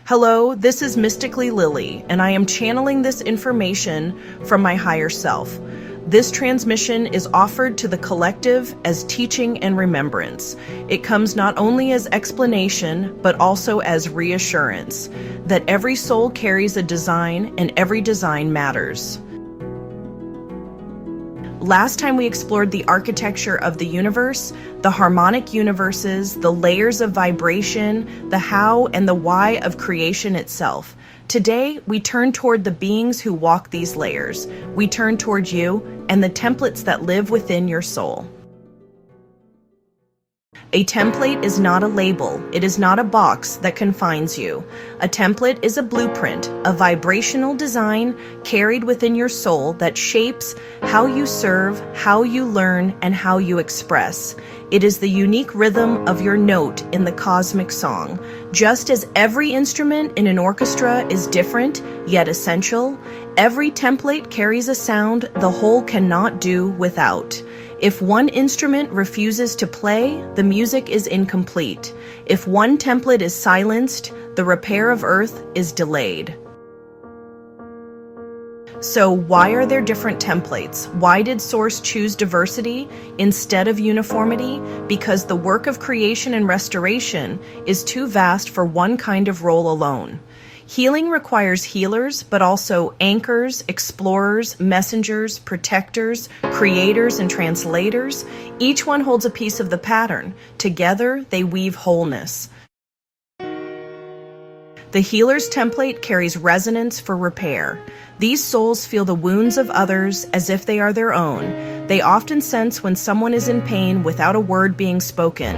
Hello, this is Mysticallylily, and I am channeling this information from my higher self. This transmission is offered to the collective as teaching and remembrance. It comes not only as explanation, but also as reassurance that every soul carries a design and every design matters. Last time we explored the architecture of the universe, the harmonic universes, the layers of vibration, the how and the why of creation itself. Today, we turn toward the beings who walk these layers. We turn toward you and the templates that live within your soul. A template is not a label. It is not a box that confines you. A template is a blueprint, a vibrational design carried within your soul that shapes how you serve, how you learn, and how you express. It is the unique rhythm of your note in the cosmic song. Just as every instrument in an orchestra is different, yet essential, every template carries a sound the whole cannot do without. If one instrument refuses to play, the music is incomplete. If one template is silenced, the repair of Earth is delayed. So why are there different templates? Why did Source choose diversity instead of uniformity? Because the work of creation and restoration is too vast for one kind of role alone. Healing requires healers, but also anchors, explorers, messengers, protectors, creators, and translators. Each one holds a piece of the pattern. Together, they weave wholeness. The healer's template carries resonance for repair. These souls feel the wounds of others as if they are their own. They often sense when someone is in pain without a word being spoken.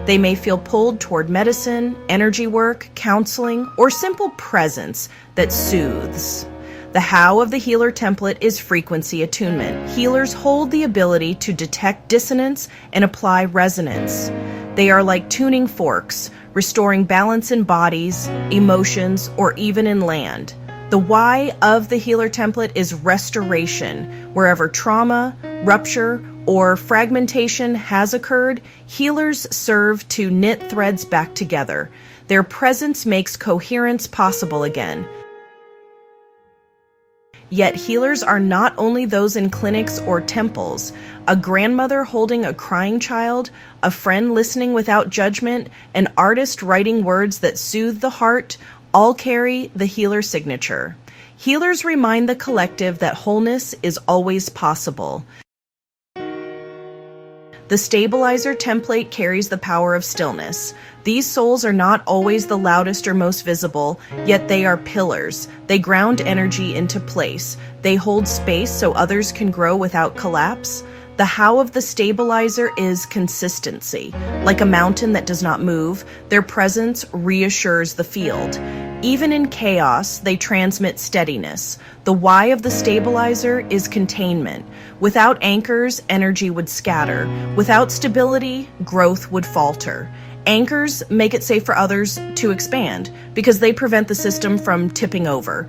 They may feel pulled toward medicine, energy work, counseling, or simple presence that soothes. The how of the healer template is frequency attunement. Healers hold the ability to detect dissonance and apply resonance. They are like tuning forks, restoring balance in bodies, emotions, or even in land. The why of the healer template is restoration. Wherever trauma, rupture, or fragmentation has occurred, healers serve to knit threads back together. Their presence makes coherence possible again. Yet healers are not only those in clinics or temples. A grandmother holding a crying child, a friend listening without judgment, an artist writing words that soothe the heart, all carry the healer signature. Healers remind the collective that wholeness is always possible. The stabilizer template carries the power of stillness. These souls are not always the loudest or most visible, yet they are pillars. They ground energy into place. They hold space so others can grow without collapse. The how of the stabilizer is consistency. Like a mountain that does not move, their presence reassures the field. Even in chaos, they transmit steadiness. The why of the stabilizer is containment. Without anchors, energy would scatter. Without stability, growth would falter. Anchors make it safe for others to expand because they prevent the system from tipping over.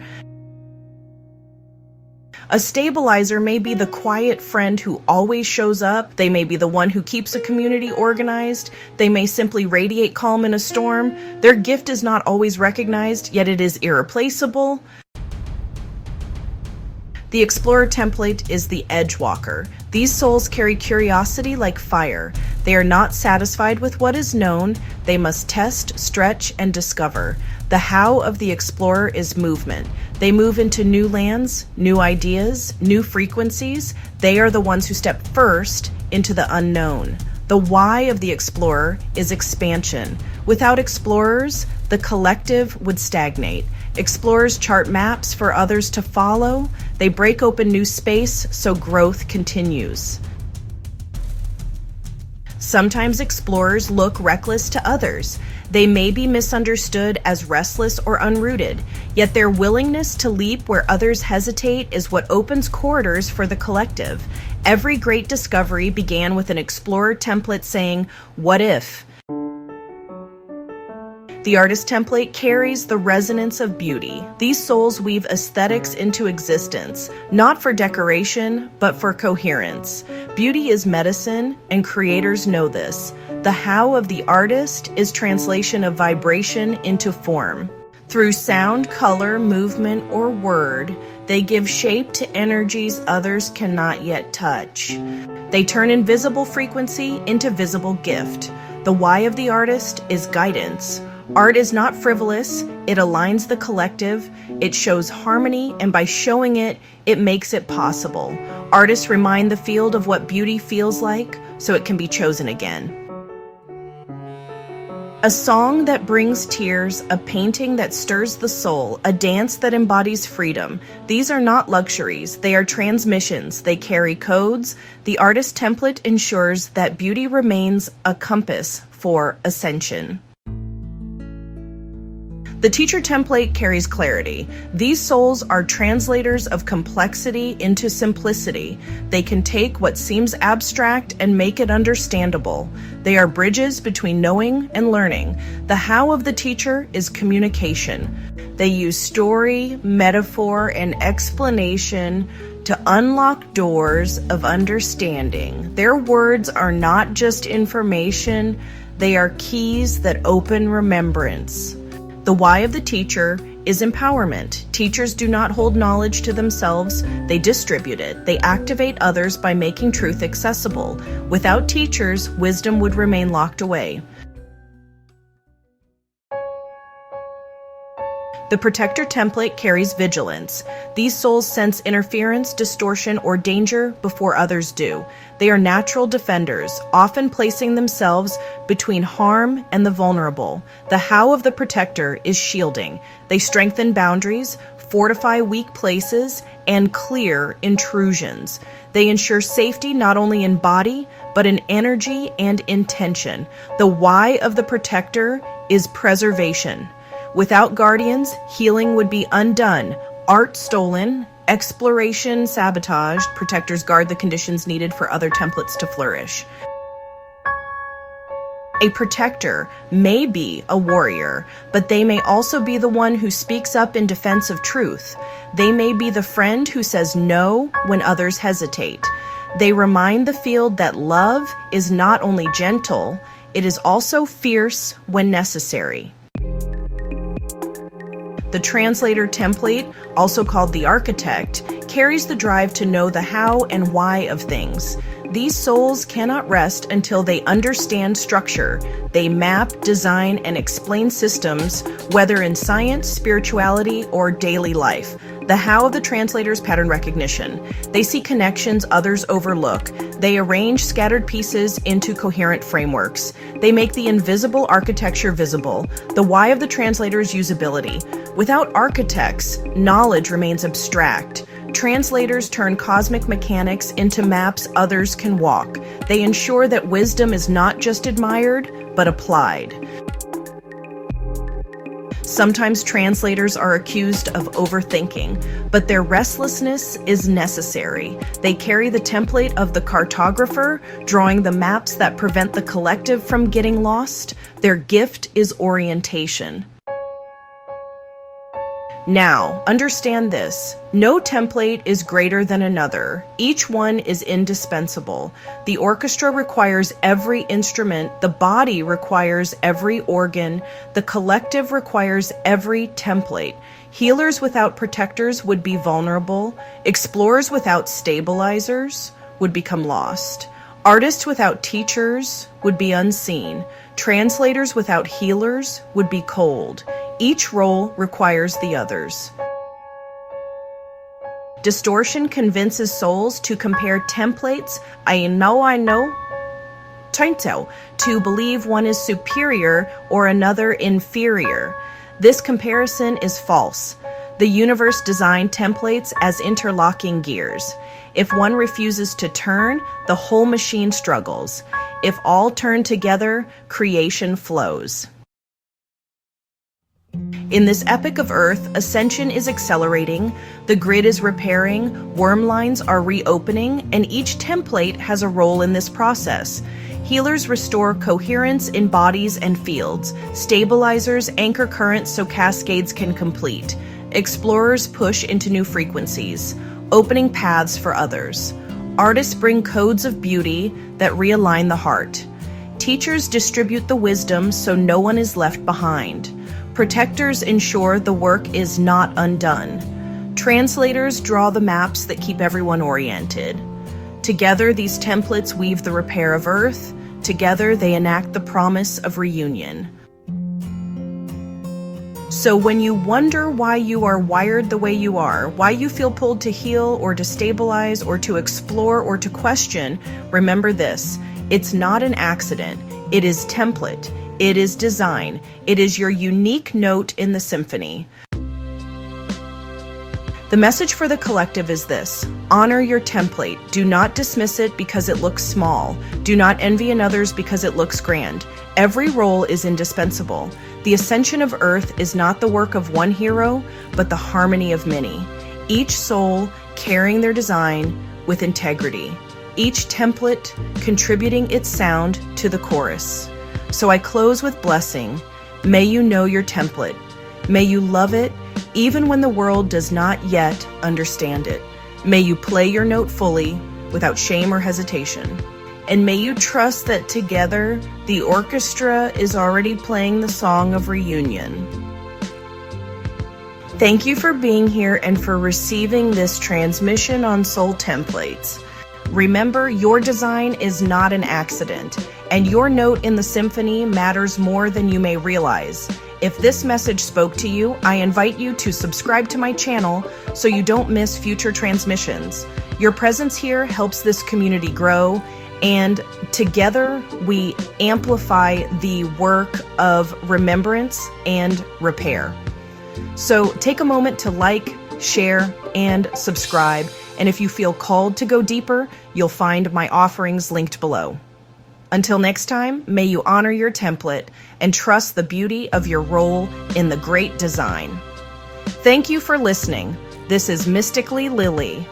A stabilizer may be the quiet friend who always shows up. They may be the one who keeps a community organized. They may simply radiate calm in a storm. Their gift is not always recognized, yet it is irreplaceable. The Explorer template is the Edge Walker. These souls carry curiosity like fire. They are not satisfied with what is known. They must test, stretch, and discover. The how of the Explorer is movement. They move into new lands, new ideas, new frequencies. They are the ones who step first into the unknown. The why of the Explorer is expansion. Without explorers, the collective would stagnate. Explorers chart maps for others to follow. They break open new space so growth continues. Sometimes explorers look reckless to others. They may be misunderstood as restless or unrooted, yet their willingness to leap where others hesitate is what opens corridors for the collective. Every great discovery began with an explorer template saying, "What if?" The artist template carries the resonance of beauty. These souls weave aesthetics into existence, not for decoration, but for coherence. Beauty is medicine, and creators know this. The how of the artist is translation of vibration into form. Through sound, color, movement, or word, they give shape to energies others cannot yet touch. They turn invisible frequency into visible gift. The why of the artist is guidance. Art is not frivolous, it aligns the collective, it shows harmony, and by showing it, it makes it possible. Artists remind the field of what beauty feels like, so it can be chosen again. A song that brings tears, a painting that stirs the soul, a dance that embodies freedom. These are not luxuries, they are transmissions, they carry codes. The artist template ensures that beauty remains a compass for ascension. The teacher template carries clarity. These souls are translators of complexity into simplicity. They can take what seems abstract and make it understandable. They are bridges between knowing and learning. The how of the teacher is communication. They use story, metaphor, and explanation to unlock doors of understanding. Their words are not just information, they are keys that open remembrance. The why of the teacher is empowerment. Teachers do not hold knowledge to themselves, they distribute it. They activate others by making truth accessible. Without teachers, wisdom would remain locked away. The protector template carries vigilance. These souls sense interference, distortion, or danger before others do. They are natural defenders, often placing themselves between harm and the vulnerable. The how of the protector is shielding. They strengthen boundaries, fortify weak places, and clear intrusions. They ensure safety not only in body, but in energy and intention. The why of the protector is preservation. Without guardians, healing would be undone, art stolen, exploration sabotaged. Protectors guard the conditions needed for other templates to flourish. A protector may be a warrior, but they may also be the one who speaks up in defense of truth. They may be the friend who says no when others hesitate. They remind the field that love is not only gentle, it is also fierce when necessary. The translator template, also called the architect, carries the drive to know the how and why of things. These souls cannot rest until they understand structure. They map, design, and explain systems, whether in science, spirituality, or daily life. The how of the translator's pattern recognition. They see connections others overlook. They arrange scattered pieces into coherent frameworks. They make the invisible architecture visible. The why of the translator's usability. Without architects, knowledge remains abstract. Translators turn cosmic mechanics into maps others can walk. They ensure that wisdom is not just admired, but applied. Sometimes translators are accused of overthinking, but their restlessness is necessary. They carry the template of the cartographer, drawing the maps that prevent the collective from getting lost. Their gift is orientation. Now, understand this. No template is greater than another. Each one is indispensable. The orchestra requires every instrument. The body requires every organ. The collective requires every template. Healers without protectors would be vulnerable. Explorers without stabilizers would become lost. Artists without teachers would be unseen. Translators without healers would be cold. Each role requires the others. Distortion convinces souls to compare templates, I know, to believe one is superior or another inferior. This comparison is false. The universe designed templates as interlocking gears. If one refuses to turn, the whole machine struggles. If all turn together, creation flows. In this epic of Earth, Ascension is accelerating, the grid is repairing, worm lines are reopening, and each template has a role in this process. Healers restore coherence in bodies and fields. Stabilizers anchor currents so cascades can complete. Explorers push into new frequencies, opening paths for others. Artists bring codes of beauty that realign the heart. Teachers distribute the wisdom so no one is left behind. Protectors ensure the work is not undone. Translators draw the maps that keep everyone oriented. Together, these templates weave the repair of Earth. Together, they enact the promise of reunion. So when you wonder why you are wired the way you are, why you feel pulled to heal or to stabilize or to explore or to question, remember this: it's not an accident. It is template. It is design. It is your unique note in the symphony. The message for the collective is this: honor your template. Do not dismiss it because it looks small. Do not envy another's because it looks grand. Every role is indispensable. The ascension of Earth is not the work of one hero, but the harmony of many. Each soul carrying their design with integrity. Each template contributing its sound to the chorus. So I close with blessing. May you know your template. May you love it even when the world does not yet understand it. May you play your note fully without shame or hesitation. And may you trust that together the orchestra is already playing the song of reunion. Thank you for being here and for receiving this transmission on Soul Templates. Remember, your design is not an accident, and your note in the symphony matters more than you may realize. If this message spoke to you, I invite you to subscribe to my channel so you don't miss future transmissions. Your presence here helps this community grow, and together we amplify the work of remembrance and repair. So take a moment to like, share, and subscribe. And if you feel called to go deeper, you'll find my offerings linked below. Until next time, may you honor your template and trust the beauty of your role in the great design. Thank you for listening. This is Mysticallylily.